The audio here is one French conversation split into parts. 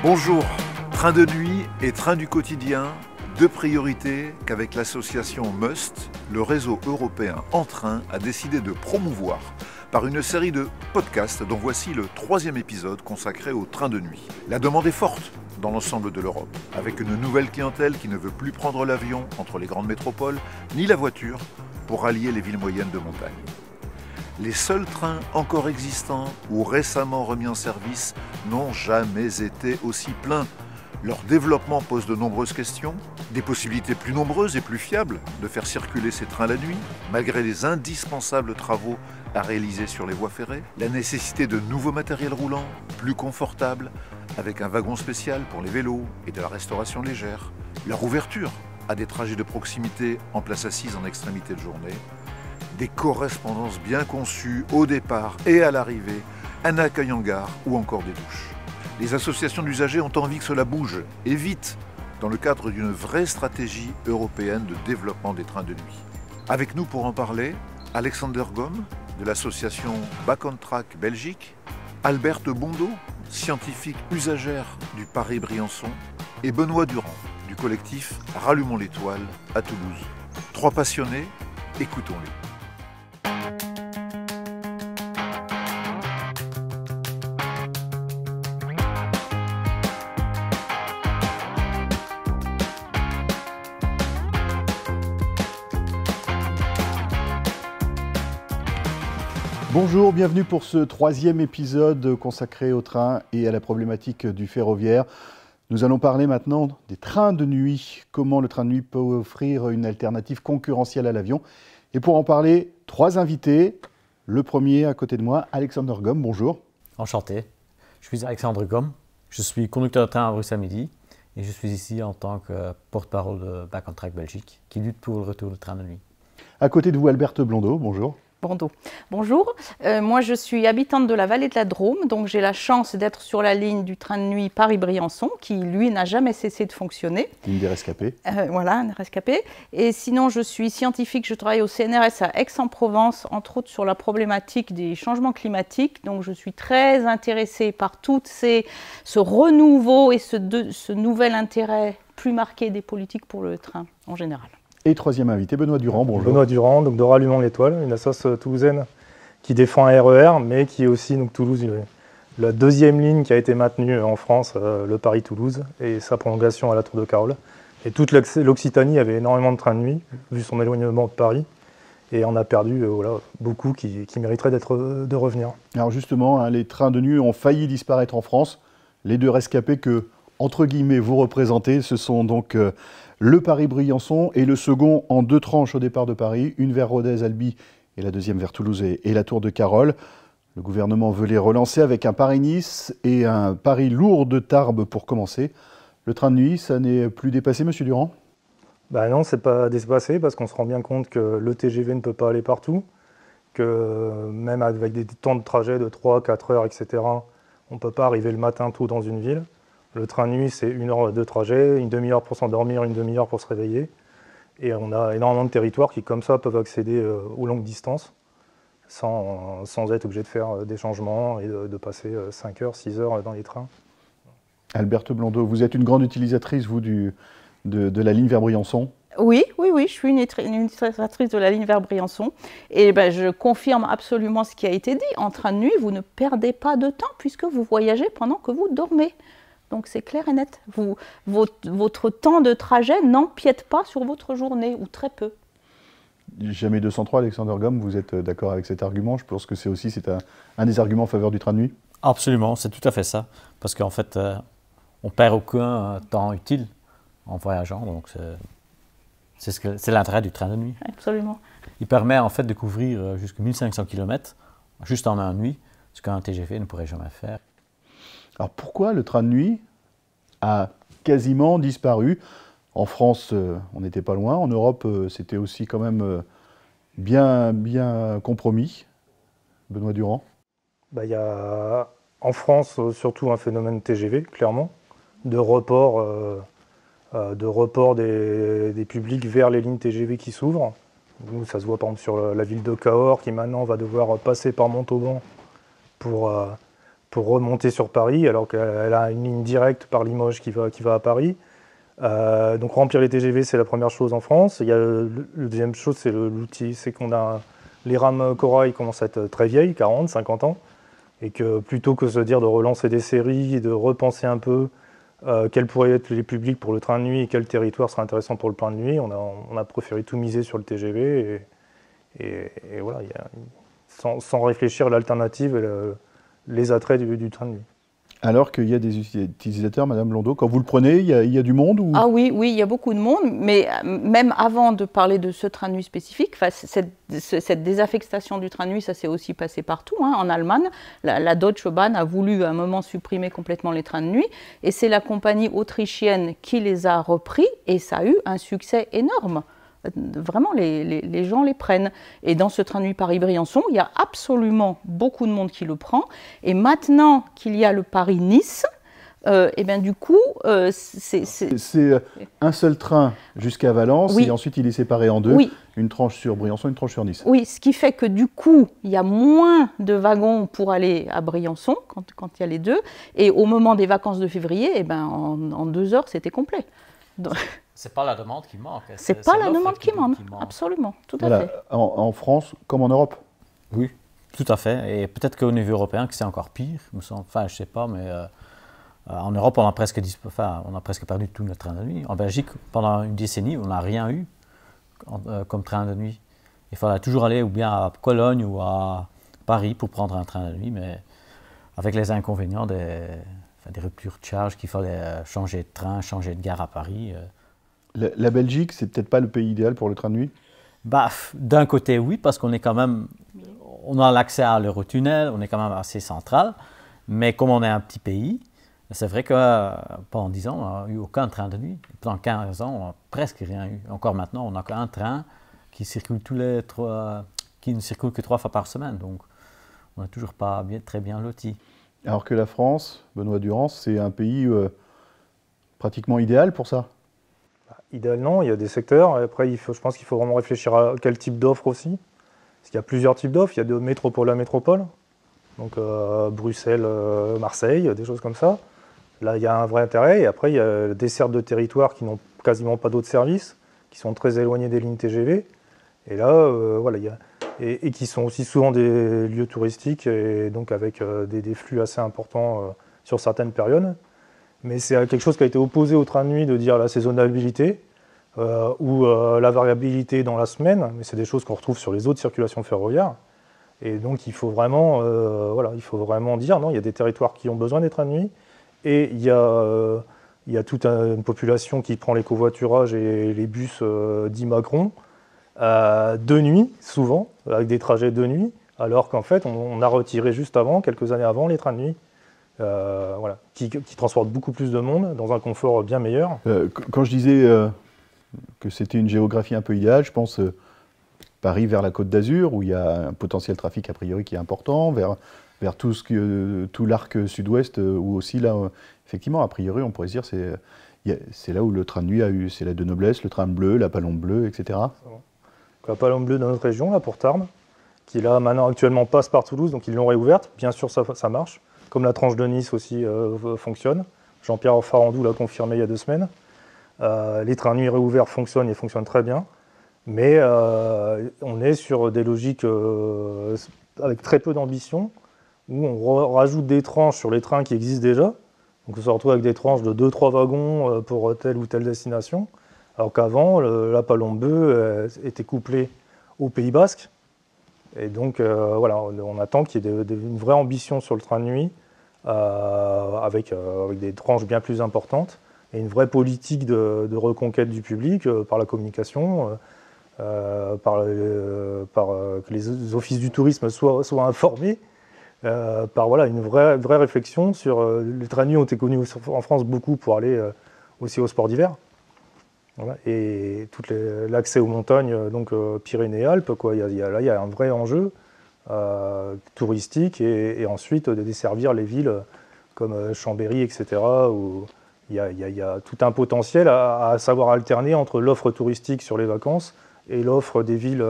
Bonjour, train de nuit et train du quotidien, deux priorités qu'avec l'association MUST, le réseau européen en train a décidé de promouvoir par une série de podcasts dont voici le 3e épisode consacré au train de nuit. La demande est forte dans l'ensemble de l'Europe, avec une nouvelle clientèle qui ne veut plus prendre l'avion entre les grandes métropoles, ni la voiture pour rallier les villes moyennes de montagne. Les seuls trains encore existants ou récemment remis en service n'ont jamais été aussi pleins. Leur développement pose de nombreuses questions, des possibilités plus nombreuses et plus fiables de faire circuler ces trains la nuit, malgré les indispensables travaux à réaliser sur les voies ferrées, la nécessité de nouveaux matériels roulants, plus confortables, avec un wagon spécial pour les vélos et de la restauration légère, leur ouverture à des trajets de proximité en place assise en extrémité de journée, des correspondances bien conçues au départ et à l'arrivée, un accueil en gare ou encore des douches. Les associations d'usagers ont envie que cela bouge, et vite, dans le cadre d'une vraie stratégie européenne de développement des trains de nuit. Avec nous pour en parler, Alexander Gomme, de l'association Back on Track Belgique, Alberte Blondeau, scientifique usagère du Paris-Briançon, et Benoît Durand, du collectif Rallumons l'étoile à Toulouse. Trois passionnés, écoutons-les. Bonjour, bienvenue pour ce 3e épisode consacré au train et à la problématique du ferroviaire. Nous allons parler maintenant des trains de nuit, comment le train de nuit peut offrir une alternative concurrentielle à l'avion. Et pour en parler, 3 invités. Le premier à côté de moi, Alexander Gomme, bonjour. Enchanté, je suis Alexandre Gomme, je suis conducteur de train à Bruxelles Midi et je suis ici en tant que porte-parole de Back on Track Belgique qui lutte pour le retour du train de nuit. À côté de vous, Alberte Blondeau, bonjour. Bonjour, moi je suis habitante de la vallée de la Drôme, donc j'ai la chance d'être sur la ligne du train de nuit Paris-Briançon, qui lui n'a jamais cessé de fonctionner. Ligne des rescapés. Voilà, un rescapé. Et sinon je suis scientifique, je travaille au CNRS à Aix-en-Provence, entre autres sur la problématique des changements climatiques, donc je suis très intéressée par ce renouveau et ce nouvel intérêt plus marqué des politiques pour le train en général. Et 3e invité, Benoît Durand, bonjour. Benoît Durand, donc de Rallumons l'étoile, une association toulousaine qui défend un RER, mais qui est aussi donc, Toulouse, la 2e ligne qui a été maintenue en France, le Paris-Toulouse, et sa prolongation à la Tour de Carole. Et toute l'Occitanie avait énormément de trains de nuit, vu son éloignement de Paris, et on a perdu beaucoup qui mériteraient de revenir. Alors justement, les trains de nuit ont failli disparaître en France. Les 2 rescapés que, entre guillemets, vous représentez, ce sont donc le Paris-Briançon et le second en 2 tranches au départ de Paris, une vers Rodez-Albi et la deuxième vers Toulouse et la Tour de Carole. Le gouvernement veut les relancer avec un Paris-Nice et un Paris-Lourdes-Tarbes pour commencer. Le train de nuit, ça n'est plus dépassé, Monsieur Durand ? Non, c'est pas dépassé parce qu'on se rend bien compte que le TGV ne peut pas aller partout, que même avec des temps de trajet de 3-4 heures, etc., on ne peut pas arriver le matin tôt dans une ville. Le train de nuit, c'est 1 heure de trajet, une demi-heure pour s'endormir, une demi-heure pour se réveiller. Et on a énormément de territoires qui, comme ça, peuvent accéder aux longues distances sans être obligés de faire des changements et de passer 5 heures, 6 heures dans les trains. Alberte Blondeau, vous êtes une grande utilisatrice, vous, de la ligne vers Briançon ? Oui, je suis une utilisatrice de la ligne vers Briançon et je confirme absolument ce qui a été dit. En train de nuit, vous ne perdez pas de temps puisque vous voyagez pendant que vous dormez. Donc c'est clair et net. Votre temps de trajet n'empiète pas sur votre journée, ou très peu. Jamais 203, Alexander Gomme, vous êtes d'accord avec cet argument ? Je pense que c'est un des arguments en faveur du train de nuit. Absolument, c'est tout à fait ça. Parce qu'en fait, on perd aucun temps utile en voyageant, donc c'est l'intérêt du train de nuit. Absolument. Il permet en fait de couvrir jusqu'à 1500 km juste en une nuit, ce qu'un TGV ne pourrait jamais faire. Alors pourquoi le train de nuit a quasiment disparu ? En France, on n'était pas loin. En Europe, c'était aussi quand même bien compromis. Benoît Durand ? Il y a en France surtout un phénomène TGV, clairement, de report des publics vers les lignes TGV qui s'ouvrent. Nous, ça se voit par exemple sur la ville de Cahors qui maintenant va devoir passer par Montauban pour pour remonter sur Paris, alors qu'elle a une ligne directe par Limoges qui va à Paris. Donc remplir les TGV, c'est la première chose en France. Il y a le deuxième chose, c'est l'outil, c'est qu'on a les rames Corail commencent à être très vieilles, 40, 50 ans, et que plutôt que se dire de relancer des séries et de repenser un peu quels pourraient être les publics pour le train de nuit et quel territoire serait intéressant pour le train de nuit, on a préféré tout miser sur le TGV et voilà, sans réfléchir à l'alternative et les attraits du train de nuit. Alors qu'il y a des utilisateurs, Madame Blondeau, quand vous le prenez, il y a du monde ou... Ah oui, il y a beaucoup de monde, mais même avant de parler de ce train de nuit spécifique, cette désaffectation du train de nuit, ça s'est aussi passé partout. Hein. En Allemagne, la Deutsche Bahn a voulu à un moment supprimer complètement les trains de nuit, et c'est la compagnie autrichienne qui les a repris, et ça a eu un succès énorme. Vraiment, les gens les prennent. Et dans ce train de nuit Paris-Briançon, il y a absolument beaucoup de monde qui le prend. Et maintenant qu'il y a le Paris-Nice, et bien du coup, c'est un seul train jusqu'à Valence, oui. Et ensuite il est séparé en deux, oui. Une tranche sur Briançon, une tranche sur Nice. Oui, ce qui fait que du coup, il y a moins de wagons pour aller à Briançon, quand il y a les deux. Et au moment des vacances de février, et ben, en 2 heures, c'était complet. C'est pas la demande qui manque. C'est pas la demande qui manque, absolument, tout à fait. En France comme en Europe. Oui, tout à fait. Et peut-être qu'au niveau européen, que c'est encore pire. Enfin, je sais pas, mais en Europe, on a presque perdu tout notre train de nuit. En Belgique, pendant une décennie, on n'a rien eu comme train de nuit. Il fallait toujours aller ou bien à Cologne ou à Paris pour prendre un train de nuit, mais avec les inconvénients des ruptures de charge, qu'il fallait changer de train, changer de gare à Paris. La Belgique, c'est peut-être pas le pays idéal pour le train de nuit? D'un côté, oui, parce qu'on est quand même, on a l'accès à l'Eurotunnel, on est quand même assez central, mais comme on est un petit pays, c'est vrai que pendant 10 ans, on n'a eu aucun train de nuit. Pendant 15 ans, on n'a presque rien eu. Encore maintenant, on n'a qu'un train qui circule qui ne circule que 3 fois par semaine, donc on n'est toujours pas très bien loti. Alors que la France, Benoît Durand, c'est un pays pratiquement idéal pour ça? Idéal, non, il y a des secteurs. Après, je pense qu'il faut vraiment réfléchir à quel type d'offre aussi. Parce qu'il y a plusieurs types d'offres. Il y a de métropole à métropole. Donc Bruxelles, Marseille, des choses comme ça. Là, il y a un vrai intérêt. Et après, il y a des dessertes de territoires qui n'ont quasiment pas d'autres services, qui sont très éloignés des lignes TGV. Et là, voilà, et qui sont aussi souvent des lieux touristiques, et donc avec des flux assez importants sur certaines périodes. Mais c'est quelque chose qui a été opposé au train de nuit, de dire la saisonnalité ou la variabilité dans la semaine. Mais c'est des choses qu'on retrouve sur les autres circulations ferroviaires. Et donc il faut vraiment dire non, il y a des territoires qui ont besoin des trains de nuit. Et il y a toute une population qui prend les covoiturages et les bus dits Macron de nuit, souvent, avec des trajets de nuit, alors qu'en fait, on a retiré juste avant, quelques années avant, les trains de nuit, qui transportent beaucoup plus de monde dans un confort bien meilleur. Quand je disais que c'était une géographie un peu idéale, je pense Paris vers la Côte d'Azur, où il y a un potentiel trafic a priori qui est important, vers tout l'arc sud-ouest, où aussi là, effectivement, a priori, on pourrait se dire c'est là où le train de nuit a eu, c'est la de Noblesse, le train bleu, la Palombe bleue, etc. La Palombe bleue dans notre région, là, pour Tarbes, qui là maintenant actuellement passe par Toulouse, donc ils l'ont réouverte. Bien sûr, ça marche. Comme la tranche de Nice aussi fonctionne. Jean-Pierre Farandou l'a confirmé il y a 2 semaines. Les trains de nuit réouverts fonctionnent et fonctionnent très bien. Mais on est sur des logiques avec très peu d'ambition, où on rajoute des tranches sur les trains qui existent déjà. Donc on se retrouve avec des tranches de 2-3 wagons pour telle ou telle destination. Alors qu'avant, la Palombe bleue était couplée au Pays Basque. Et donc, voilà, on attend qu'il y ait une vraie ambition sur le train de nuit, avec des tranches bien plus importantes, et une vraie politique de reconquête du public par la communication, que les offices du tourisme soient informés, par voilà, une vraie réflexion sur... les trains de nuit ont été connus en France beaucoup pour aller aussi au sport d'hiver. Voilà, et l'accès aux montagnes, donc Pyrénées-Alpes, il y a un vrai enjeu touristique et ensuite de desservir les villes comme Chambéry, etc., où il y a tout un potentiel à savoir alterner entre l'offre touristique sur les vacances et l'offre des villes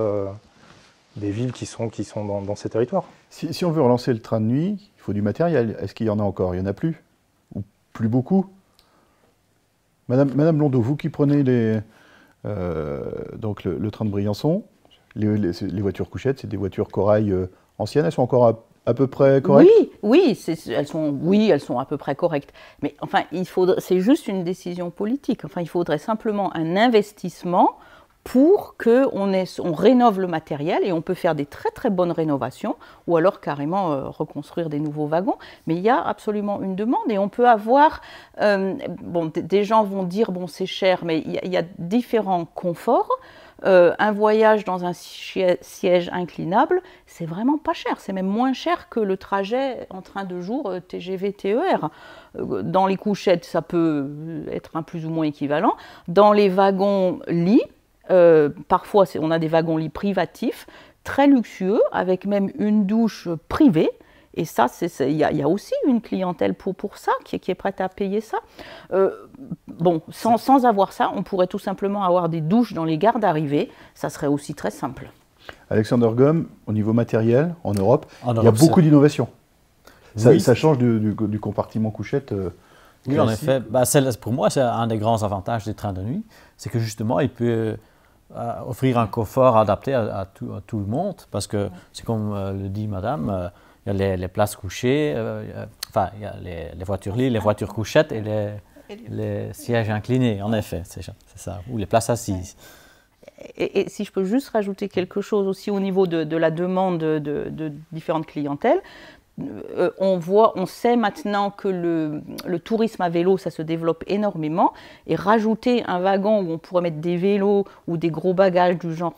des villes qui sont dans ces territoires. Si on veut relancer le train de nuit, il faut du matériel. Est-ce qu'il y en a encore? Il n'y en a plus? Ou plus beaucoup? Madame Blondeau, vous qui prenez donc le train de Briançon, les voitures couchettes, c'est des voitures corail anciennes, elles sont encore à peu près correctes? Oui, elles sont à peu près correctes. Mais enfin, c'est juste une décision politique. Enfin, il faudrait simplement un investissement pour qu'on rénove le matériel, et on peut faire des très très bonnes rénovations, ou alors carrément reconstruire des nouveaux wagons. Mais il y a absolument une demande, et on peut avoir, des gens vont dire, bon c'est cher, mais il y a différents conforts. Un voyage dans un siège inclinable, c'est vraiment pas cher, c'est même moins cher que le trajet en train de jour TGV, TER. Dans les couchettes, ça peut être un plus ou moins équivalent. Dans les wagons lits, parfois on a des wagons lits privatifs, très luxueux, avec même une douche privée. Et ça, il y a aussi une clientèle pour ça, qui est prête à payer ça. Sans avoir ça, on pourrait tout simplement avoir des douches dans les gares d'arrivée. Ça serait aussi très simple. Alexander Gomme, au niveau matériel, en Europe, il y a beaucoup d'innovations. Oui. Ça change du compartiment couchette. Oui, en effet. Pour moi, c'est un des grands avantages des trains de nuit. C'est que justement, il peut offrir un confort adapté à tout le monde. Parce que, c'est comme le dit madame, il y a les places couchées, il y a les voitures lits, les voitures couchettes et les sièges inclinés, en effet, c'est ça, ou les places assises. Et si je peux juste rajouter quelque chose aussi au niveau de la demande de différentes clientèles, on sait maintenant que le tourisme à vélo, ça se développe énormément, et rajouter un wagon où on pourrait mettre des vélos ou des gros bagages du genre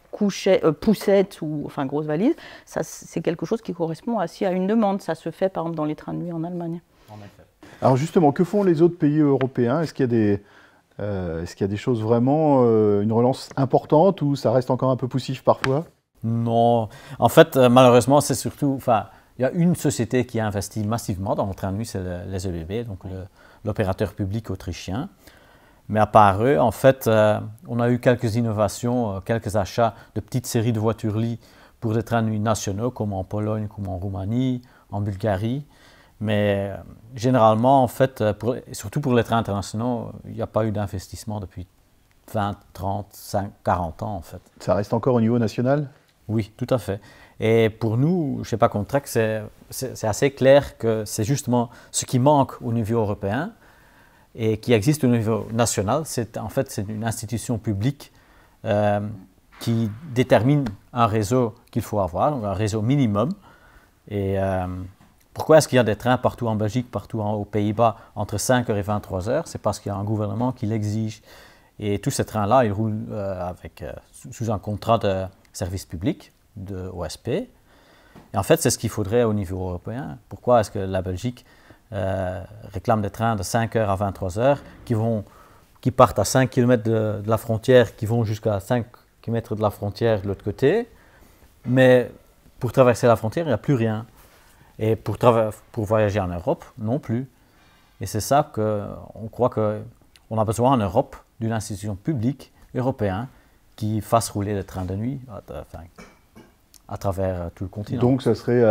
poussette ou enfin grosse valise, ça c'est quelque chose qui correspond aussi à une demande. Ça se fait par exemple dans les trains de nuit en Allemagne. En effet. Alors justement, que font les autres pays européens? Est-ce qu'il y a des choses vraiment, une relance importante, ou ça reste encore un peu poussif parfois? Non, en fait, malheureusement, c'est surtout... Il y a une société qui a investi massivement dans le train de nuit, c'est les ÖBB, donc l'opérateur public autrichien. Mais à part eux, en fait, on a eu quelques innovations, quelques achats de petites séries de voitures-lits pour des trains de nuit nationaux, comme en Pologne, comme en Roumanie, en Bulgarie. Mais généralement, en fait, surtout pour les trains internationaux, il n'y a pas eu d'investissement depuis 20, 30, 40 ans, en fait. Ça reste encore au niveau national? Oui, tout à fait. Et pour nous, je sais pas, Comtrac, c'est assez clair que c'est justement ce qui manque au niveau européen et qui existe au niveau national. En fait, c'est une institution publique qui détermine un réseau qu'il faut avoir, donc un réseau minimum. Et pourquoi est-ce qu'il y a des trains partout en Belgique, partout aux Pays-Bas, entre 5h et 23h? C'est parce qu'il y a un gouvernement qui l'exige. Et tous ces trains-là, ils roulent sous un contrat de service public, de OSP. Et en fait, c'est ce qu'il faudrait au niveau européen. Pourquoi est-ce que la Belgique réclame des trains de 5h à 23h qui partent à 5 km de la frontière, qui vont jusqu'à 5 km de la frontière de l'autre côté, mais pour traverser la frontière, il n'y a plus rien. Et pour voyager en Europe, non plus. Et c'est ça qu'on croit qu'on a besoin en Europe d'une institution publique européenne qui fasse rouler les trains de nuit à travers tout le continent. Donc ça serait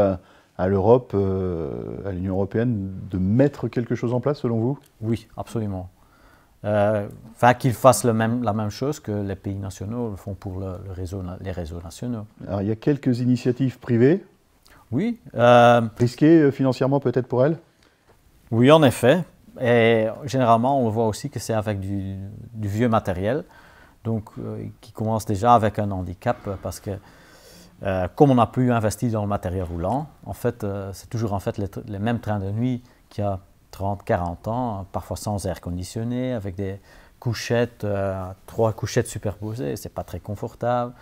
à l'Europe, à l'Union européenne, de mettre quelque chose en place selon vous? Oui, absolument. Qu'ils fassent la même chose que les pays nationaux le font pour les réseaux nationaux. Alors il y a quelques initiatives privées. Oui. Risquées financièrement peut-être pour elles? Oui, en effet. Et généralement, on voit aussi que c'est avec du vieux matériel, donc qui commence déjà avec un handicap, parce que comme on n'a plus investi dans le matériel roulant, en fait, c'est toujours en fait les mêmes trains de nuit qu'il y a 30, 40 ans, parfois sans air conditionné, avec des couchettes, 3 couchettes superposées, c'est pas très confortable.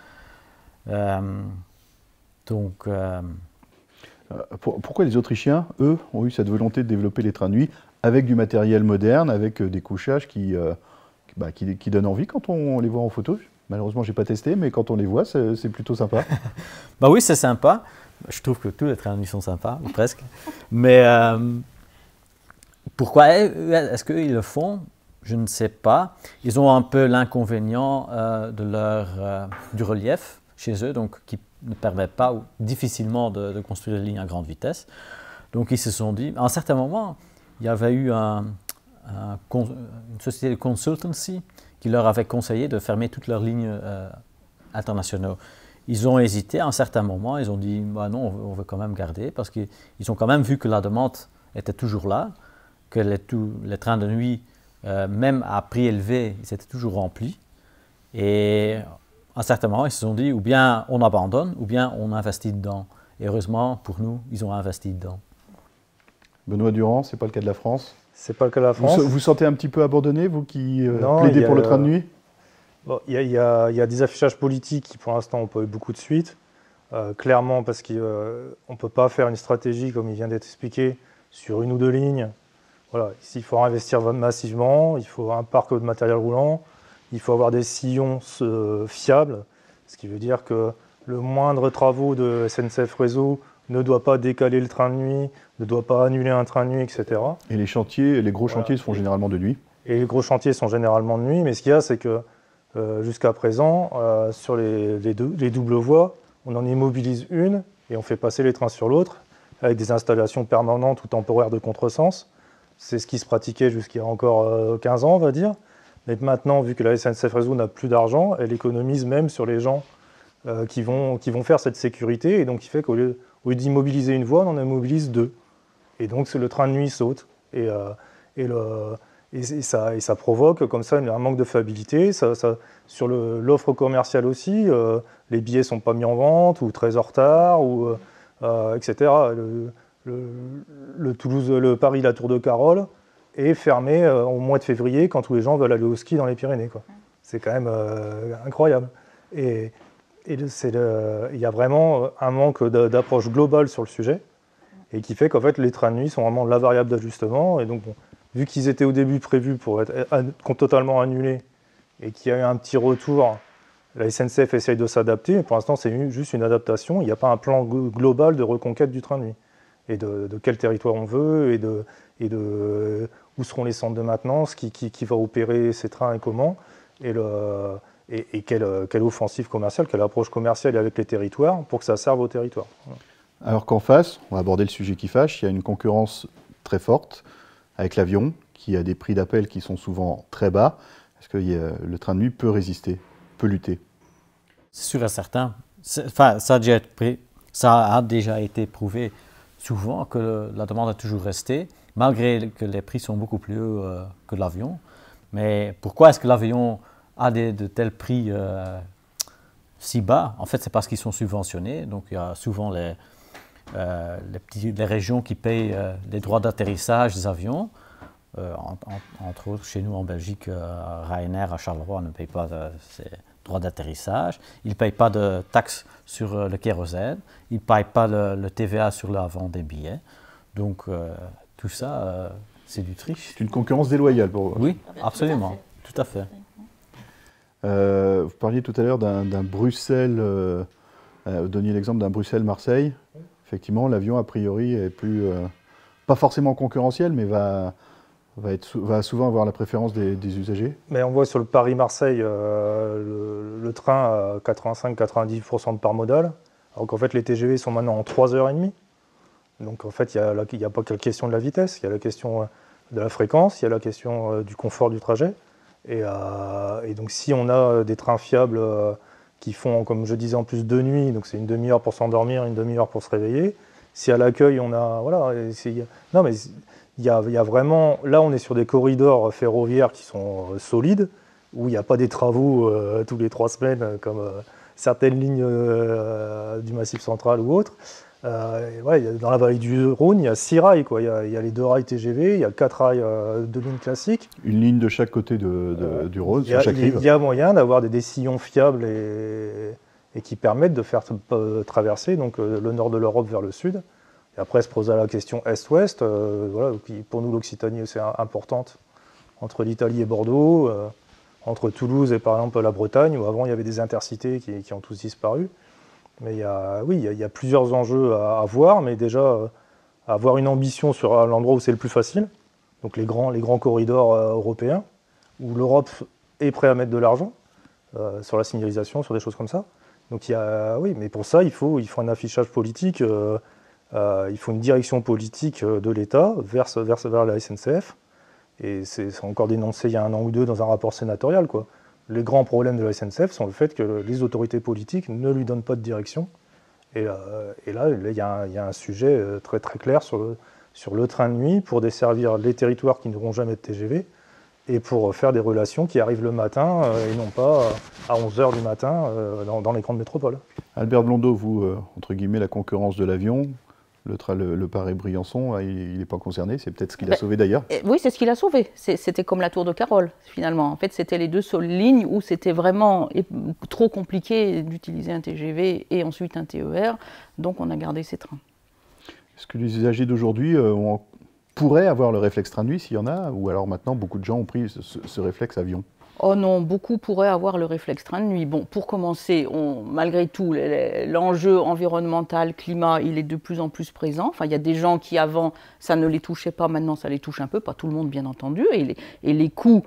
Pourquoi les Autrichiens, eux, ont eu cette volonté de développer les trains de nuit avec du matériel moderne, avec des couchages qui donnent envie quand on les voit en photo? Malheureusement, je n'ai pas testé, mais quand on les voit, c'est plutôt sympa. Bah oui, c'est sympa. Je trouve que tous les trains de nuit sont sympas, ou presque. Mais pourquoi est-ce qu'ils le font? Je ne sais pas. Ils ont un peu l'inconvénient du relief chez eux, donc ne permet pas ou difficilement de construire des lignes à grande vitesse. Donc ils se sont dit, à un certain moment, il y avait eu une société de consultancy qui leur avait conseillé de fermer toutes leurs lignes internationales. Ils ont hésité à un certain moment, ils ont dit bah non, on veut quand même garder parce qu'ils ont quand même vu que la demande était toujours là, que les trains de nuit, même à prix élevé, ils étaient toujours remplis. Et à un certain moment, ils se sont dit ou bien on abandonne ou bien on investit dedans. Et heureusement pour nous, ils ont investi dedans. Benoît Durand, ce n'est pas le cas de la France. C'est pas le cas de la France. Vous sentez un petit peu abandonné, vous qui plaidez pour le train de nuit? Bon, il y a des affichages politiques qui, pour l'instant, n'ont pas eu beaucoup de suite. Clairement, parce qu'on ne peut pas faire une stratégie, comme il vient d'être expliqué, sur une ou deux lignes. Voilà, ici, il faut investir massivement, il faut un parc de matériel roulant, il faut avoir des sillons fiables, ce qui veut dire que le moindre travaux de SNCF Réseau ne doit pas décaler le train de nuit, ne doit pas annuler un train de nuit, etc. Et les chantiers, les gros chantiers se font généralement de nuit. Et les gros chantiers sont généralement de nuit, mais ce qu'il y a, c'est que jusqu'à présent, sur les doubles voies, on en immobilise une et on fait passer les trains sur l'autre avec des installations permanentes ou temporaires de contresens. C'est ce qui se pratiquait jusqu'il y a encore 15 ans, on va dire. Mais maintenant, vu que la SNCF Réseau n'a plus d'argent, elle économise même sur les gens qui vont faire cette sécurité. Et donc, il fait qu'au lieu d'immobiliser une voie, on en immobilise deux. Et donc, le train de nuit saute. Et ça provoque comme ça un manque de fiabilité. Sur l'offre commerciale aussi, les billets ne sont pas mis en vente ou très en retard, etc. Le Paris, la Tour de Carole est fermé au mois de février quand tous les gens veulent aller au ski dans les Pyrénées, quoi. C'est quand même incroyable. Et il y a vraiment un manque d'approche globale sur le sujet et qui fait qu'en fait les trains de nuit sont vraiment la variable d'ajustement. Et donc, bon, vu qu'ils étaient au début prévus pour être totalement annulés et qu'il y a eu un petit retour, la SNCF essaye de s'adapter. Pour l'instant, c'est juste une adaptation. Il n'y a pas un plan global de reconquête du train de nuit. Et de quel territoire on veut, et de où seront les centres de maintenance, qui va opérer ces trains et comment, et quelle offensive commerciale, quelle approche commerciale avec les territoires pour que ça serve aux territoires. Alors qu'en face, on va aborder le sujet qui fâche, il y a une concurrence très forte avec l'avion, qui a des prix d'appel qui sont souvent très bas. Est-ce que le train de nuit peut résister, peut lutter? C'est sûr et certain. Ça a déjà été prouvé souvent que la demande a toujours resté, malgré que les prix sont beaucoup plus hauts que l'avion. Mais pourquoi est-ce que l'avion a de tels prix si bas? En fait, c'est parce qu'ils sont subventionnés. Donc, il y a souvent les régions qui payent les droits d'atterrissage des avions. Entre autres, chez nous en Belgique, Ryanair à Charleroi ne paye pas ses droits d'atterrissage. Ils ne payent pas de taxes sur le kérosène. Ils ne payent pas le TVA sur la vente des billets. Donc, tout ça, c'est du triche. C'est une concurrence déloyale pour vous. Oui, absolument. Tout à fait. Vous parliez tout à l'heure d'un Bruxelles, vous donniez l'exemple d'un Bruxelles-Marseille. Effectivement, l'avion, a priori, est plus, pas forcément concurrentiel, mais va souvent avoir la préférence des usagers. Mais on voit sur le Paris-Marseille, le train à 85-90% de part modale, alors qu'en fait les TGV sont maintenant en 3h30. Donc en fait, il n'y a pas que la question de la vitesse, il y a la question de la fréquence, il y a la question du confort du trajet. Et donc si on a des trains fiables qui font, comme je disais, en plus de nuit, donc c'est une demi-heure pour s'endormir, une demi-heure pour se réveiller. Si à l'accueil on a... Voilà, non mais il y a vraiment... Là on est sur des corridors ferroviaires qui sont solides, où il n'y a pas des travaux tous les 3 semaines, comme certaines lignes du Massif central ou autres. Dans la vallée du Rhône, il y a 6 rails, quoi. Il y a les 2 rails TGV, il y a 4 rails de ligne classique. Une ligne de chaque côté du Rhône, sur chaque rive. Il y a moyen d'avoir des sillons fiables et qui permettent de faire traverser donc, le nord de l'Europe vers le sud. Et après se poser la question est-ouest, qui pour nous l'Occitanie c'est importante, entre l'Italie et Bordeaux, entre Toulouse et par exemple la Bretagne, où avant il y avait des intercités qui ont tous disparu. Mais il y a plusieurs enjeux à voir, mais déjà avoir une ambition sur l'endroit où c'est le plus facile, donc les grands corridors européens, où l'Europe est prête à mettre de l'argent sur la signalisation, sur des choses comme ça. Donc oui, mais pour ça, il faut un affichage politique, il faut une direction politique de l'État vers la SNCF. Et c'est encore dénoncé il y a 1 an ou 2 dans un rapport sénatorial, quoi. Les grands problèmes de la SNCF sont le fait que les autorités politiques ne lui donnent pas de direction. Et là, il y a un sujet très très clair sur le train de nuit pour desservir les territoires qui n'auront jamais de TGV et pour faire des relations qui arrivent le matin et non pas à 11 h du matin dans les grandes métropoles. Albert Blondeau, vous, entre guillemets, la concurrence de l'avion, le Paris-Briançon, il n'est pas concerné, c'est peut-être ce qu'il a sauvé d'ailleurs. Oui, c'est ce qu'il a sauvé. C'était comme la Tour de Carole, finalement. En fait, c'était les 2 seules lignes où c'était vraiment trop compliqué d'utiliser un TGV et ensuite un TER, donc on a gardé ces trains. Est-ce que les usagers d'aujourd'hui pourraient avoir le réflexe train de nuit, s'il y en a, ou alors maintenant beaucoup de gens ont pris ce réflexe avion? Oh non, beaucoup pourraient avoir le réflexe train de nuit. Bon, pour commencer, malgré tout, l'enjeu environnemental, climat, il est de plus en plus présent. Enfin, il y a des gens qui avant, ça ne les touchait pas, maintenant ça les touche un peu, pas tout le monde bien entendu, et les coûts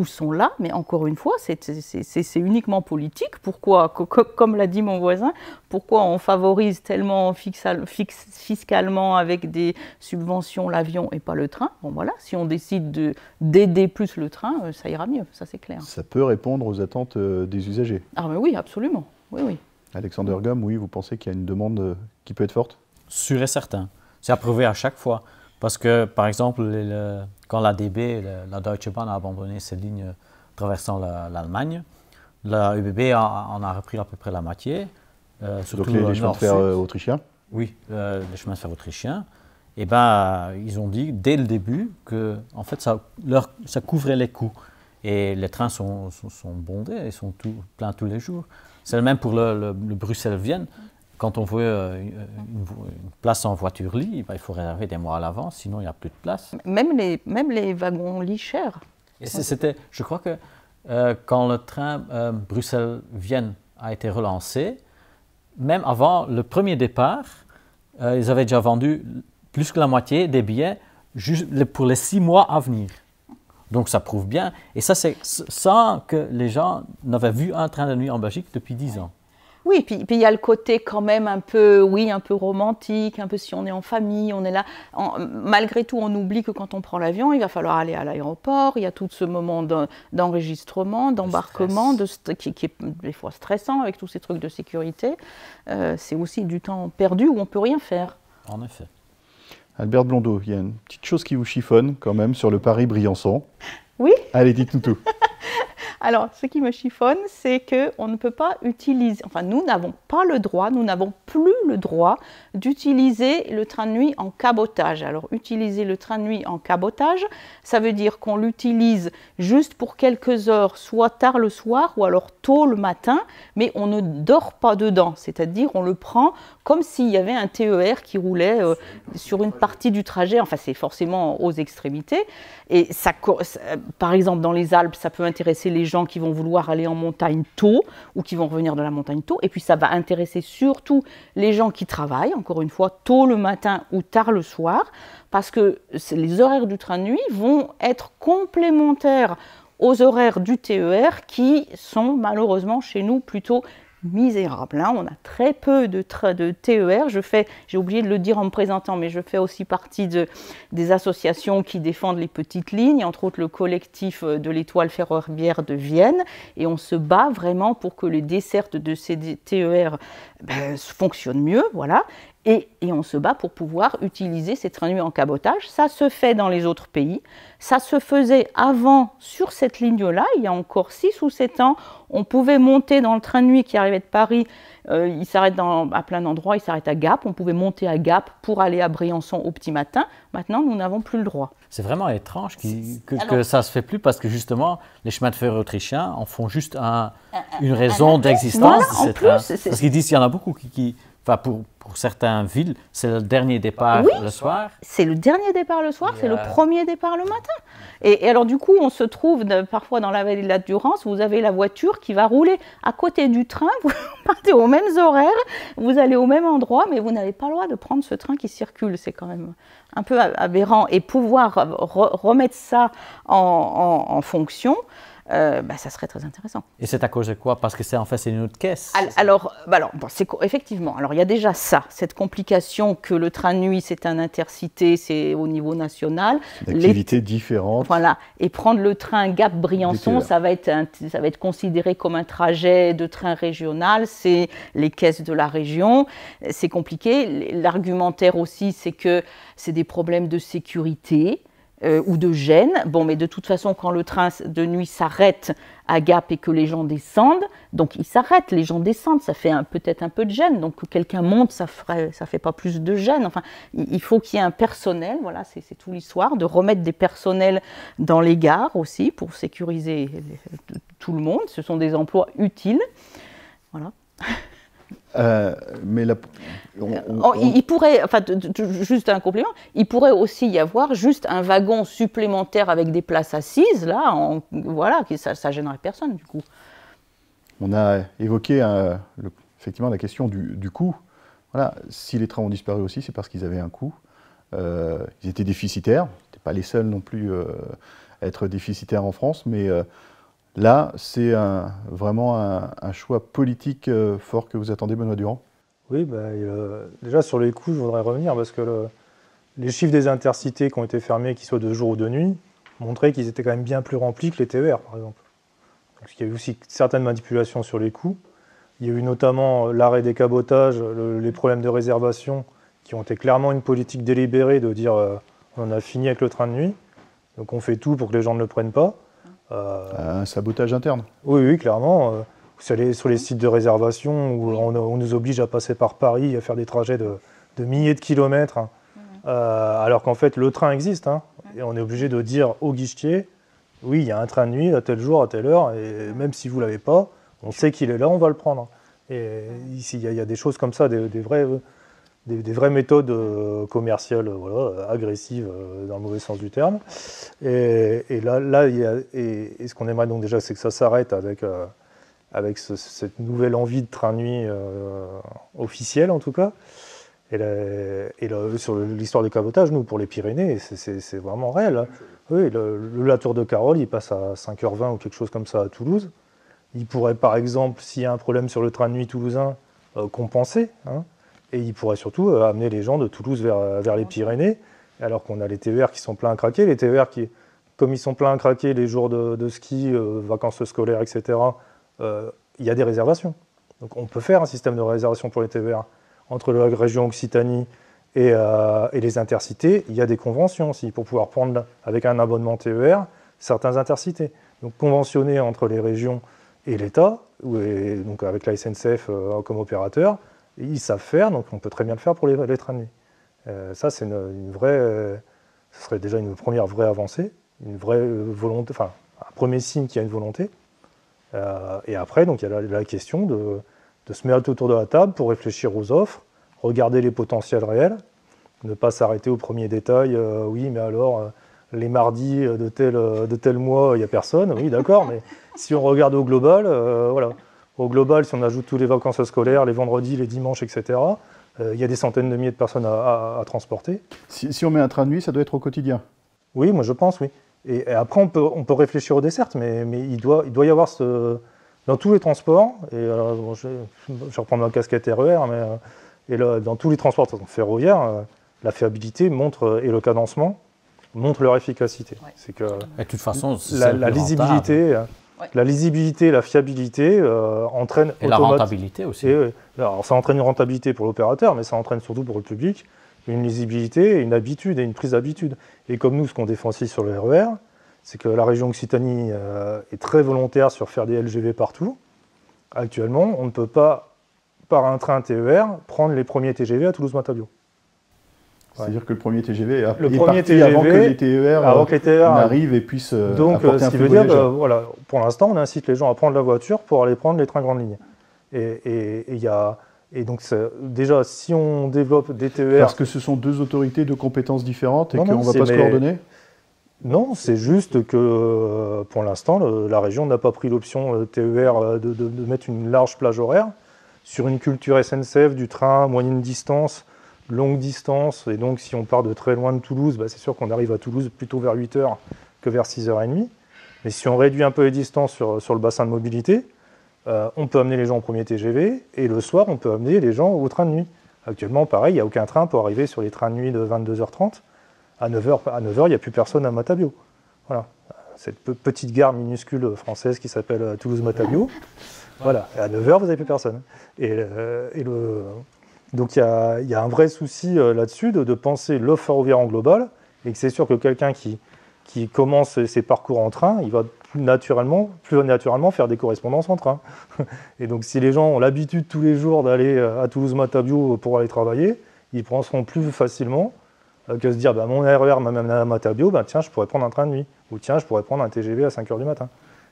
sont là, mais encore une fois, c'est uniquement politique. Pourquoi, comme l'a dit mon voisin, pourquoi on favorise tellement fiscalement avec des subventions l'avion et pas le train? Bon voilà, si on décide d'aider plus le train, ça ira mieux, ça c'est clair. Ça peut répondre aux attentes des usagers? Ah mais oui, absolument, oui, oui. Alexander Gomme, oui, vous pensez qu'il y a une demande qui peut être forte? Sûr et certain. C'est approuvé à chaque fois. Parce que, par exemple, quand la DB, la Deutsche Bahn, a abandonné ses lignes traversant l'Allemagne, la ÖBB en a repris à peu près la moitié. Donc les chemins de fer autrichiens? Oui, les chemins de fer autrichiens. Et ben, ils ont dit dès le début que, en fait, ça couvrait les coûts. Et les trains sont bondés, ils sont pleins tous les jours. C'est le même pour le Bruxelles-Vienne. Quand on veut une place en voiture-lit, il faut réserver des mois à l'avance, sinon il n'y a plus de place. Même les wagons-lits chers. Et je crois que quand le train Bruxelles-Vienne a été relancé, même avant le premier départ, ils avaient déjà vendu plus que la moitié des billets juste pour les 6 mois à venir. Donc ça prouve bien. Et ça, c'est sans que les gens n'avaient vu un train de nuit en Belgique depuis 10 ans. Oui, puis il y a le côté quand même un peu romantique, un peu si on est en famille, on est là. Malgré tout, on oublie que quand on prend l'avion, il va falloir aller à l'aéroport. Il y a tout ce moment d'enregistrement, d'embarquement, qui est des fois stressant avec tous ces trucs de sécurité. C'est aussi du temps perdu où on ne peut rien faire. En effet. Albert Blondeau, il y a une petite chose qui vous chiffonne quand même sur le Paris-Briançon. Oui. Allez, dites-nous tout. Alors, ce qui me chiffonne, c'est qu'on ne peut pas utiliser, enfin nous n'avons pas le droit, nous n'avons plus le droit d'utiliser le train de nuit en cabotage. Alors, utiliser le train de nuit en cabotage, ça veut dire qu'on l'utilise juste pour quelques heures, soit tard le soir ou alors tôt le matin, mais on ne dort pas dedans, c'est-à-dire on le prend comme s'il y avait un TER qui roulait sur une partie du trajet, enfin c'est forcément aux extrémités, et ça, par exemple dans les Alpes, ça peut intéresser les gens qui vont vouloir aller en montagne tôt ou qui vont revenir de la montagne tôt, et puis ça va intéresser surtout les gens qui travaillent, encore une fois, tôt le matin ou tard le soir, parce que les horaires du train de nuit vont être complémentaires aux horaires du TER qui sont malheureusement chez nous plutôt misérables. On a très peu de TER. J'ai oublié de le dire en me présentant, mais je fais aussi partie des associations qui défendent les petites lignes, entre autres le collectif de l'Étoile ferroviaire de Vienne, et on se bat vraiment pour que les dessertes de ces TER fonctionnent mieux, voilà. Et on se bat pour pouvoir utiliser ces trains de nuit en cabotage. Ça se fait dans les autres pays. Ça se faisait avant sur cette ligne-là, il y a encore 6 ou 7 ans. On pouvait monter dans le train de nuit qui arrivait de Paris. Il s'arrête à plein d'endroits, il s'arrête à Gap. On pouvait monter à Gap pour aller à Briançon au petit matin. Maintenant, nous n'avons plus le droit. C'est vraiment étrange que ça ne se fait plus parce que justement, les chemins de fer autrichiens en font juste une raison d'existence de ces trains. Parce qu'ils disent qu'il y en a beaucoup qui enfin, pour certaines villes, c'est le dernier départ le soir. C'est le dernier départ le soir, c'est le premier départ le matin. Et alors du coup, on se trouve parfois dans la vallée de la Durance, vous avez la voiture qui va rouler à côté du train, vous partez aux mêmes horaires, vous allez au même endroit, mais vous n'avez pas le droit de prendre ce train qui circule. C'est quand même un peu aberrant. Et pouvoir remettre ça en fonction, ça serait très intéressant. Et c'est à cause de quoi? Parce que c'est en fait c'est une autre caisse. Alors, effectivement, alors il y a déjà ça, cette complication que le train de nuit c'est un intercité, c'est au niveau national. D'activités différentes. Voilà, et prendre le train Gap-Briançon, ça va être considéré comme un trajet de train régional, c'est les caisses de la région, c'est compliqué. L'argumentaire aussi, c'est que c'est des problèmes de sécurité. Ou de gêne. Bon, mais de toute façon, quand le train de nuit s'arrête à Gap et que les gens descendent, donc il s'arrête, les gens descendent, ça fait peut-être un peu de gêne. Donc que quelqu'un monte, ça fait pas plus de gêne. Enfin, il faut qu'il y ait un personnel. Voilà, c'est toute l'histoire de remettre des personnels dans les gares aussi pour sécuriser tout le monde. Ce sont des emplois utiles. Voilà. Mais il pourrait, enfin, juste un complément, il pourrait aussi y avoir juste un wagon supplémentaire avec des places assises, là, voilà, ça gênerait personne du coup. On a évoqué effectivement la question du coût. Voilà, si les trains ont disparu aussi, c'est parce qu'ils avaient un coût. Ils étaient déficitaires, ils n'étaient pas les seuls non plus à être déficitaires en France, mais là, c'est vraiment un choix politique fort que vous attendez, Benoît Durand? Oui, déjà sur les coûts, je voudrais revenir parce que les chiffres des intercités qui ont été fermés, qu'ils soient de jour ou de nuit, montraient qu'ils étaient quand même bien plus remplis que les TER, par exemple. Donc, il y a eu aussi certaines manipulations sur les coûts. Il y a eu notamment l'arrêt des cabotages, les problèmes de réservation, qui ont été clairement une politique délibérée de dire on a fini avec le train de nuit, donc on fait tout pour que les gens ne le prennent pas. Un sabotage interne. Oui, clairement. Sur les sites de réservation où on nous oblige à passer par Paris, à faire des trajets de milliers de kilomètres, alors qu'en fait le train existe. Et on est obligé de dire au guichetier, oui, il y a un train de nuit à tel jour, à telle heure, et même si vous ne l'avez pas, on sait qu'il est là, on va le prendre. Et ici, il y a des choses comme ça, des vraies méthodes commerciales agressives dans le mauvais sens du terme. Et là ce qu'on aimerait donc déjà, c'est que ça s'arrête avec cette nouvelle envie de train de nuit officielle en tout cas. Et sur l'histoire du cabotage, nous, pour les Pyrénées, c'est vraiment réel. Oui, la Tour de Carole, il passe à 5h20 ou quelque chose comme ça à Toulouse. Il pourrait, par exemple, s'il y a un problème sur le train de nuit toulousain, compenser. Et il pourrait surtout amener les gens de Toulouse vers les Pyrénées, alors qu'on a les TER qui sont pleins à craquer. Les TER comme ils sont pleins à craquer les jours de ski, vacances scolaires, etc., il y a des réservations. Donc on peut faire un système de réservation pour les TER. Entre la région Occitanie et les intercités, il y a des conventions aussi pour pouvoir prendre avec un abonnement TER certains intercités. Donc conventionner entre les régions et l'État, donc avec la SNCF comme opérateur, ils savent faire, donc on peut très bien le faire pour les trains de nuit. Ça, c'est ce serait déjà une première vraie avancée, une vraie volonté, enfin un premier signe qu'il y a une volonté. Et après, donc il y a la question de se mettre autour de la table pour réfléchir aux offres, regarder les potentiels réels, ne pas s'arrêter au premier détail. Oui, mais alors les mardis de tel mois, il n'y a personne. Oui, d'accord, mais si on regarde au global, voilà. Au global, si on ajoute tous les vacances scolaires, les vendredis, les dimanches, etc., il y a des centaines de milliers de personnes à transporter. Si on met un train de nuit, ça doit être au quotidien? Oui, moi je pense, oui. Et après, on peut réfléchir aux dessertes, mais il doit y avoir dans tous les transports, et je vais reprendre ma casquette RER, et là, dans tous les transports ferroviaires, la fiabilité et le cadencement montrent leur efficacité. Ouais. C'est que et de toute façon, la lisibilité... La lisibilité, la fiabilité entraînent et la rentabilité aussi. Alors ça entraîne une rentabilité pour l'opérateur, mais ça entraîne surtout pour le public une lisibilité, une habitude et une prise d'habitude. Et comme nous, ce qu'on défend aussi sur le RER, c'est que la région Occitanie est très volontaire sur faire des LGV partout. Actuellement, on ne peut pas, par un train TER, prendre les premiers TGV à Toulouse-Matabio. C'est-à-dire que le premier TGV est avant que les TER n'arrivent et puissent donc, ce qui veut dire que, voilà, pour l'instant, on incite les gens à prendre la voiture pour aller prendre les trains grande ligne. Et donc, déjà, si on développe des TER... Parce que ce sont deux autorités de compétences différentes et qu'on ne va pas se coordonner? Non, c'est juste que, pour l'instant, la région n'a pas pris l'option TER de mettre une large plage horaire sur une culture SNCF du train moyenne distance, longue distance, et donc si on part de très loin de Toulouse, c'est sûr qu'on arrive à Toulouse plutôt vers 8h que vers 6h30. Mais si on réduit un peu les distances sur le bassin de mobilité, on peut amener les gens au premier TGV et le soir, on peut amener les gens au train de nuit. Actuellement, pareil, il n'y a aucun train pour arriver sur les trains de nuit de 22h30. À 9h, il n'y a plus personne à Matabio. Voilà. Cette petite gare minuscule française qui s'appelle Toulouse-Matabio. Voilà. Et à 9h, vous n'avez plus personne. Donc il y a un vrai souci là-dessus de penser l'offre ferroviaire en global. Et que c'est sûr que quelqu'un qui commence ses parcours en train, il va plus naturellement faire des correspondances en train. Et donc si les gens ont l'habitude tous les jours d'aller à Toulouse-Matabio pour aller travailler, ils penseront plus facilement que se dire mon RER m'amène à Matabio, tiens, je pourrais prendre un train de nuit. Ou tiens, je pourrais prendre un TGV à 5h du matin.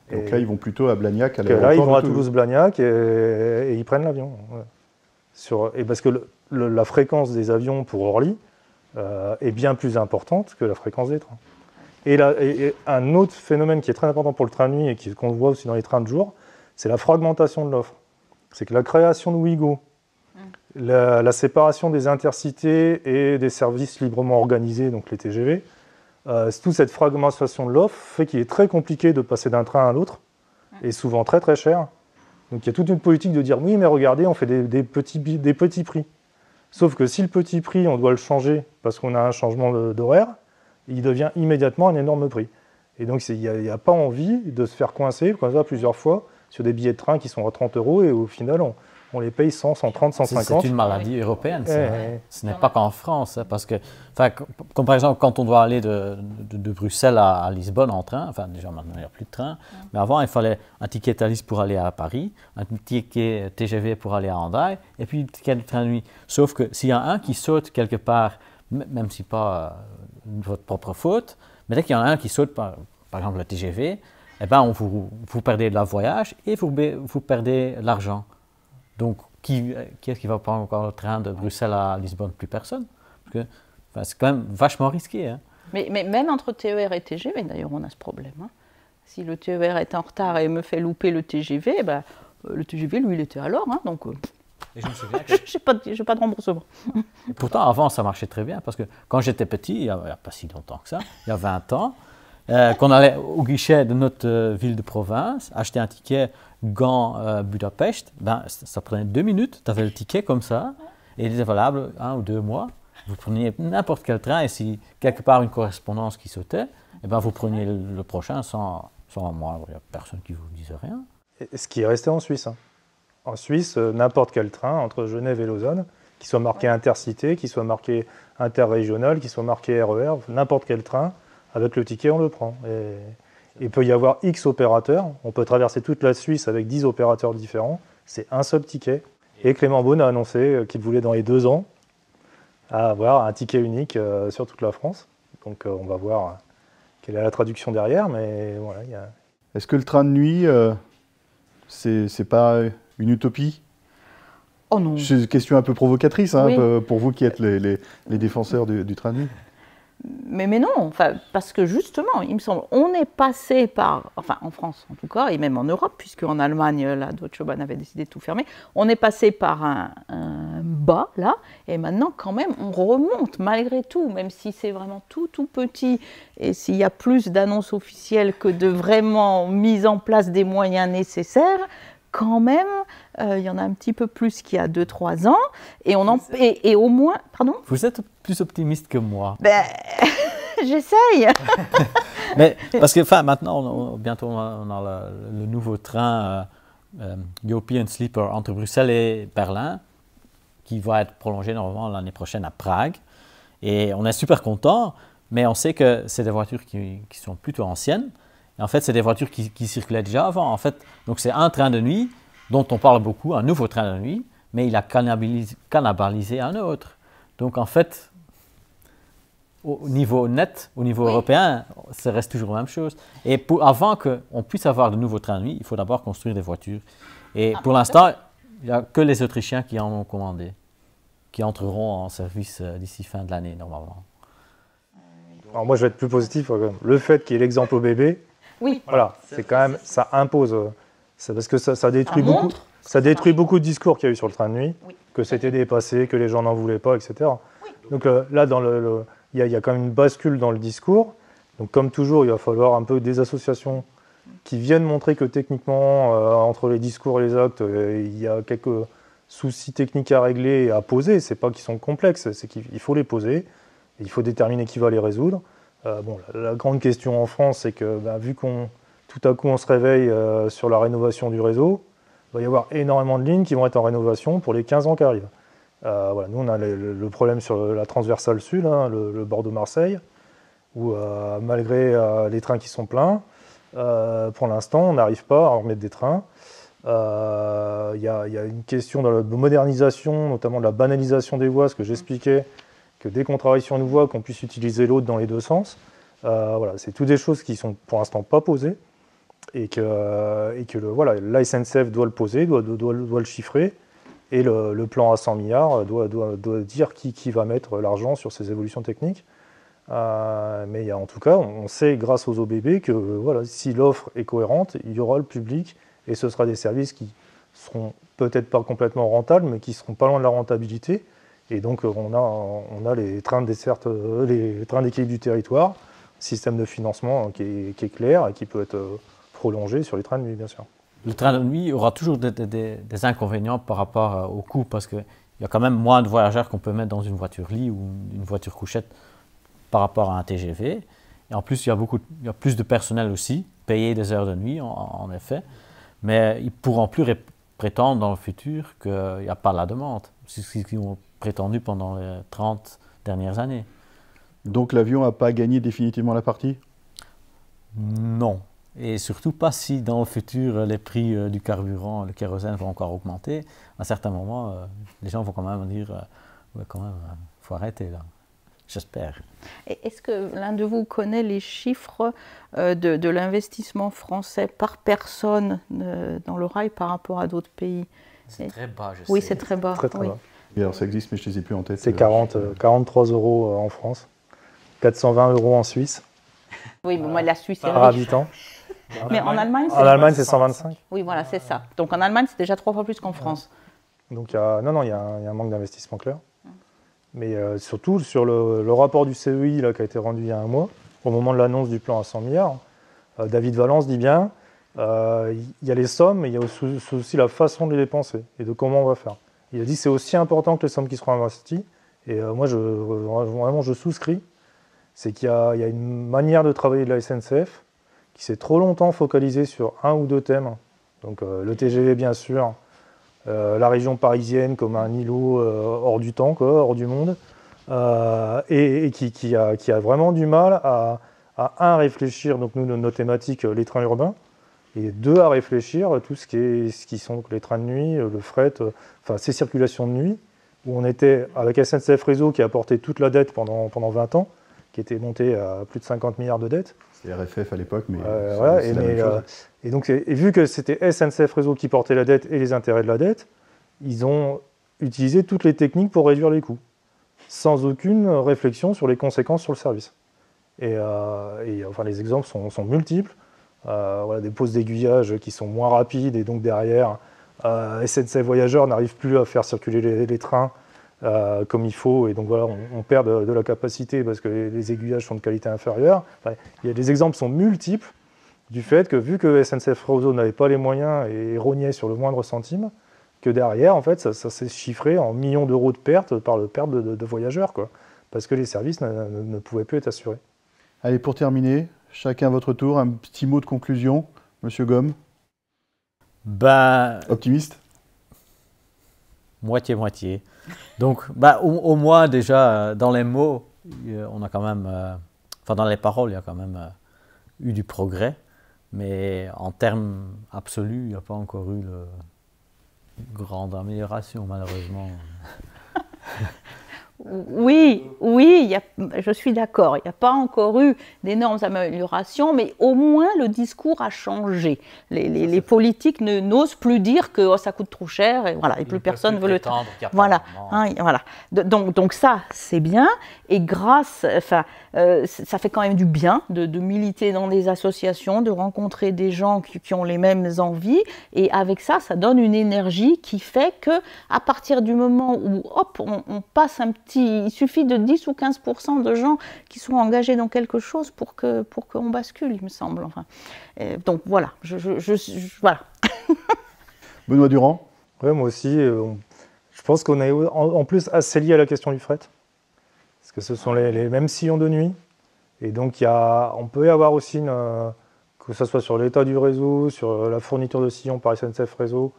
Donc là, ils vont plutôt à Blagnac, à l'aéroport. Là, ils vont à Toulouse-Blagnac et ils prennent l'avion. Ouais. Parce que la fréquence des avions pour Orly est bien plus importante que la fréquence des trains. Et un autre phénomène qui est très important pour le train de nuit et qu'on voit aussi dans les trains de jour, c'est la fragmentation de l'offre. C'est que la création de Ouigo, la séparation des intercités et des services librement organisés, donc les TGV, toute cette fragmentation de l'offre fait qu'il est très compliqué de passer d'un train à l'autre, et souvent très très cher. Donc il y a toute une politique de dire oui, mais regardez, on fait des petits prix. Sauf que si le petit prix, on doit le changer parce qu'on a un changement d'horaire, il devient immédiatement un énorme prix. Et donc il n'y a pas envie de se faire coincer comme ça plusieurs fois sur des billets de train qui sont à 30 € et au final on les paye 100, 130, 150. C'est une maladie européenne, ce n'est pas qu'en France, parce que, comme par exemple quand on doit aller de Bruxelles à Lisbonne en train, déjà maintenant il n'y a plus de train, mais avant il fallait un ticket Thalys pour aller à Paris, un ticket TGV pour aller à Hendaye, et puis un ticket de train de nuit. Sauf que s'il y a un qui saute quelque part, même si pas votre propre faute, mais dès qu'il y en a un qui saute, par exemple le TGV, vous perdez le voyage et vous perdez l'argent. Donc, qui est-ce qui va prendre encore le train de Bruxelles à Lisbonne? Plus personne. Parce que c'est quand même vachement risqué. Hein. Mais même entre TER et TGV, d'ailleurs, on a ce problème. Hein. Si le TER est en retard et me fait louper le TGV, le TGV, lui, il était à l'heure. Hein, donc, et je me souviens j'ai pas de remboursement. Et pourtant, avant, ça marchait très bien. Parce que quand j'étais petit, il n'y a pas si longtemps que ça, il y a 20 ans, qu'on allait au guichet de notre ville de province, acheter un ticket Gand-Budapest, ça prenait 2 minutes, tu avais le ticket comme ça, et il était valable 1 ou 2 mois. Vous preniez n'importe quel train, et si quelque part une correspondance qui sautait, vous preniez le prochain sans moi, il n'y a personne qui vous disait rien. Et ce qui est resté en Suisse. Hein. En Suisse, n'importe quel train entre Genève et Lausanne, qui soit marqué intercité, qui soit marqué interrégional, qui soit marqué RER, n'importe quel train, avec le ticket, on le prend. Et il peut y avoir X opérateurs. On peut traverser toute la Suisse avec 10 opérateurs différents. C'est un seul ticket. Et Clément Beaune a annoncé qu'il voulait, dans les 2 ans, avoir un ticket unique sur toute la France. Donc on va voir quelle est la traduction derrière. Mais voilà, Est-ce que le train de nuit, c'est pas une utopie? Oh non. C'est une question un peu provocatrice Oui. Pour vous qui êtes les défenseurs du train de nuit. Mais non, parce que justement, il me semble, on est passé par, en France en tout cas, et même en Europe, puisque en Allemagne, la Deutsche Bahn avait décidé de tout fermer, on est passé par un bas, là, et maintenant, quand même, on remonte, malgré tout, même si c'est vraiment tout petit, et s'il y a plus d'annonces officielles que de vraiment mise en place des moyens nécessaires, quand même, il y en a un petit peu plus qu'il y a 2-3 ans, et au moins... Pardon ? Vous êtes plus optimiste que moi. J'essaye. Mais parce que maintenant, bientôt, on a le nouveau train European Sleeper entre Bruxelles et Berlin, qui va être prolongé normalement l'année prochaine à Prague. Et on est super contents, mais on sait que c'est des voitures qui sont plutôt anciennes. Et en fait, c'est des voitures qui circulaient déjà avant. En fait, donc c'est un train de nuit dont on parle beaucoup, un nouveau train de nuit, mais il a cannibalisé un autre. Donc en fait, au niveau net, au niveau européen, ça reste toujours la même chose. Et avant qu'on puisse avoir de nouveaux trains de nuit, il faut d'abord construire des voitures. Et pour l'instant, il n'y a que les Autrichiens qui en ont commandé, qui entreront en service d'ici fin de l'année, normalement. Alors moi, je vais être plus positif. Le fait qu'il y ait l'exemple au bébé, voilà, c'est quand même, ça impose. C'est parce que ça détruit beaucoup. Ça détruit beaucoup de discours qu'il y a eu sur le train de nuit, que c'était dépassé, que les gens n'en voulaient pas, etc. Donc là, il y a quand même une bascule dans le discours. Donc comme toujours, il va falloir un peu des associations qui viennent montrer que techniquement, entre les discours et les actes, il y a quelques soucis techniques à régler et à poser. C'est pas qu'ils sont complexes, c'est qu'il faut les poser, il faut déterminer qui va les résoudre. Bon, la grande question en France, c'est que vu qu'on tout à coup on se réveille sur la rénovation du réseau, il va y avoir énormément de lignes qui vont être en rénovation pour les 15 ans qui arrivent. Voilà, nous on a le problème sur la transversale sud, hein, le Bordeaux-Marseille, où malgré les trains qui sont pleins, pour l'instant on n'arrive pas à remettre des trains. Il y a une question de modernisation, notamment de la banalisation des voies, ce que j'expliquais, que dès qu'on travaille sur une voie, qu'on puisse utiliser l'autre dans les deux sens. Voilà, c'est toutes des choses qui sont pour l'instant pas posées et que voilà, la SNCF doit le poser, doit le chiffrer, et le plan à 100 milliards doit dire qui va mettre l'argent sur ces évolutions techniques. Mais en tout cas, on sait grâce aux OBB que voilà, si l'offre est cohérente, il y aura le public et ce sera des services qui seront peut-être pas complètement rentables, mais qui seront pas loin de la rentabilité. Et donc on a les trains de desserte, les trains d'équilibre du territoire, système de financement qui est clair et qui peut être prolongé sur les trains de nuit, bien sûr. Le train de nuit aura toujours des inconvénients par rapport au coût, parce qu'il y a quand même moins de voyageurs qu'on peut mettre dans une voiture lit ou une voiture couchette par rapport à un TGV. Et en plus, il y a plus de personnel aussi, payer des heures de nuit, en effet. Mais ils ne pourront plus prétendre dans le futur qu'il n'y a pas la demande. C'est ce qu'ils ont prétendu pendant les 30 dernières années. Donc l'avion n'a pas gagné définitivement la partie? Non. Et surtout pas si dans le futur les prix du carburant, le kérosène vont encore augmenter. À un certain moment, les gens vont quand même dire ouais, quand même, faut arrêter là. J'espère. Est-ce que l'un de vous connaît les chiffres de l'investissement français par personne dans le rail par rapport à d'autres pays? C'est très bas, je sais. Oui, c'est très bas. Très oui. bas. Et alors ça existe, mais je ne les ai plus en tête. C'est 43 euros en France, 420 euros en Suisse. Oui, mais moi, la Suisse est par riche. habitant. Mais en Allemagne, c'est 125. Oui, voilà, c'est ça. Donc en Allemagne, c'est déjà 3 fois plus qu'en France. Donc il y a un manque d'investissement clair. Mais surtout sur le rapport du CEI là, qui a été rendu il y a un mois, au moment de l'annonce du plan à 100 milliards, David Valence dit bien, il y a les sommes, mais il y a aussi la façon de les dépenser et de comment on va faire. Il a dit que c'est aussi important que les sommes qui seront investies. Et moi, vraiment, je souscris. C'est qu'il y a une manière de travailler de la SNCF qui s'est trop longtemps focalisée sur un ou deux thèmes. Donc le TGV, bien sûr, la région parisienne comme un îlot hors du temps, quoi, hors du monde, et qui a vraiment du mal à réfléchir, donc nous, nos thématiques, les trains urbains, et deux, à réfléchir tout ce qui sont les trains de nuit, le fret, enfin ces circulations de nuit, où on était avec SNCF Réseau qui a porté toute la dette pendant 20 ans, qui était montée à plus de 50 milliards de dettes. C'était RFF à l'époque, mais voilà, c'est la même chose. Et vu que c'était SNCF Réseau qui portait la dette et les intérêts de la dette, ils ont utilisé toutes les techniques pour réduire les coûts, sans aucune réflexion sur les conséquences sur le service. Et enfin, les exemples sont multiples. Voilà, des pauses d'aiguillage qui sont moins rapides, et donc derrière, SNCF Voyageurs n'arrive plus à faire circuler les trains comme il faut, et donc voilà, on perd de la capacité parce que les aiguillages sont de qualité inférieure. Enfin, les exemples sont multiples du fait que, vu que SNCF Réseau n'avait pas les moyens et rognait sur le moindre centime, que derrière, en fait, ça s'est chiffré en millions d'euros de pertes par le perte de voyageurs, quoi, parce que les services ne pouvaient plus être assurés. Allez, pour terminer, chacun à votre tour, un petit mot de conclusion. Monsieur Gomme. Optimiste? Moitié-moitié. Donc, au moins, déjà, dans les mots, on a quand même... Enfin, dans les paroles, il y a quand même eu du progrès. Mais en termes absolus, il n'y a pas encore eu une grande amélioration, malheureusement. Oui, je suis d'accord. Il n'y a pas encore eu d'énormes améliorations, mais au moins le discours a changé. Les politiques n'osent plus dire que ça coûte trop cher, et voilà, et plus personne veut le temps. Voilà, hein, voilà. Donc ça, c'est bien. Et grâce, enfin, ça fait quand même du bien de militer dans des associations, de rencontrer des gens qui ont les mêmes envies. Et avec ça, ça donne une énergie qui fait que à partir du moment où, hop, on passe il suffit de 10 ou 15% de gens qui sont engagés dans quelque chose pour qu'on bascule, il me semble. Enfin, donc voilà, voilà. Benoît Durand? Ouais, moi aussi, je pense qu'on est en plus assez lié à la question du fret, parce que ce sont les mêmes sillons de nuit, et donc on peut y avoir aussi, que ce soit sur l'état du réseau, sur la fourniture de sillons par SNCF Réseau,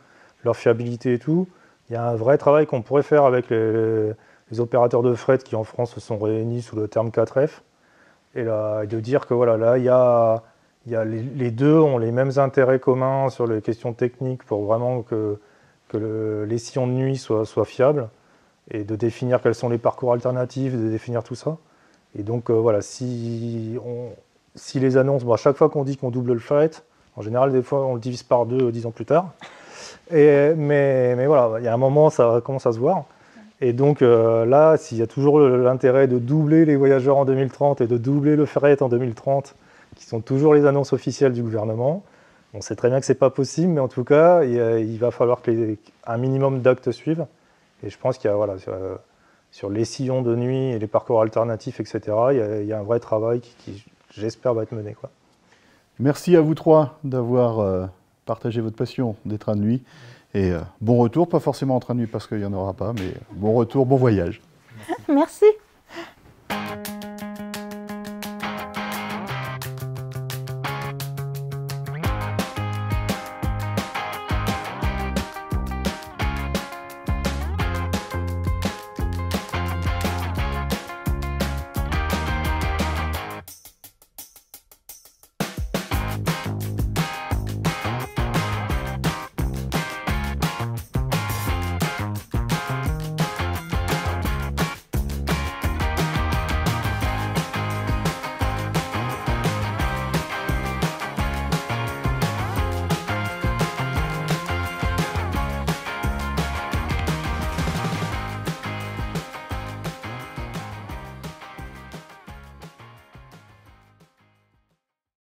leur fiabilité et tout, il y a un vrai travail qu'on pourrait faire avec les opérateurs de fret qui en France se sont réunis sous le terme 4F, et de dire que voilà, là, les deux ont les mêmes intérêts communs sur les questions techniques pour vraiment que les sillons de nuit soient fiables, et de définir quels sont les parcours alternatifs, de définir tout ça. Et donc voilà, si les annonces, à chaque fois qu'on dit qu'on double le fret, en général des fois on le divise par 2 10 ans plus tard, mais voilà, il y a un moment ça commence à se voir. Et donc là, s'il y a toujours l'intérêt de doubler les voyageurs en 2030 et de doubler le fret en 2030, qui sont toujours les annonces officielles du gouvernement, on sait très bien que ce n'est pas possible, mais en tout cas, il va falloir qu'un minimum d'actes suivent. Et je pense qu'il y a, voilà, sur les sillons de nuit et les parcours alternatifs, etc., il y a un vrai travail qui j'espère, va être mené, quoi. Merci à vous trois d'avoir partagé votre passion des trains de nuit. Et bon retour, pas forcément en train de nuit parce qu'il n'y en aura pas, mais bon retour, bon voyage. Merci.